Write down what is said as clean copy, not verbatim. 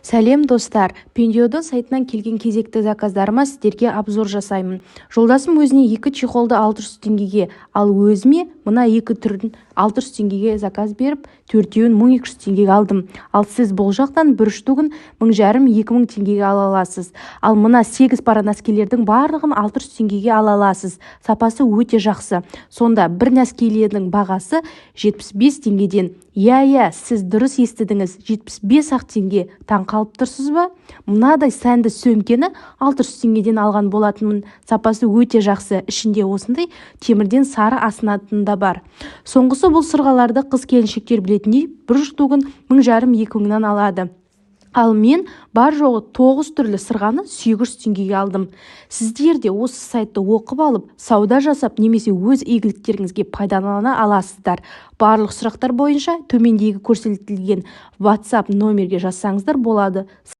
Сәлем достар, Пендиодон сайтынан келген кезекті заказдарыма сіздерге обзор жасаймын. Жолдасым өзіне 2 чехолды 600 теңгеге, ал өзіме мына 2 түрін 600 теңгеге заказ беріп, 4-еуін 1200 теңгеге алдым. Ал сіз бұл жақтан бір штугын 1500-2000 теңгеге ала аласыз. Ал мына 8 пара нәскелердің барлығын 600 теңгеге ала аласыз. Сапасы өте жақсы. Сонда бір нәскелердің бағасы 75 теңгеден. Иә, сіз дұрыс естідіңіз, 75-ақ теңге. Таң қалып тұрсыз ба? Мынадай сәнді сөмкені 600 теңгеден алған болатынмын. Сапасы өте жақсы. Ішінде осындай темірден сары асынатын да бар. Соңғысы бұл сырғаларды қыз-келіншектер білетіндей бір штугын 1500-2000-нан алады. Ал мен бар жоғы 9 түрлі сырғаны 800 теңгеге алдым. Сіздер де осы сайтты оқып алып, сауда жасап, немесе өз игіліктеріңізге пайдалана аласыздар. Барлық сұрақтар бойынша төмендегі көрсетілген WhatsApp номерге жазсаңыздар болады.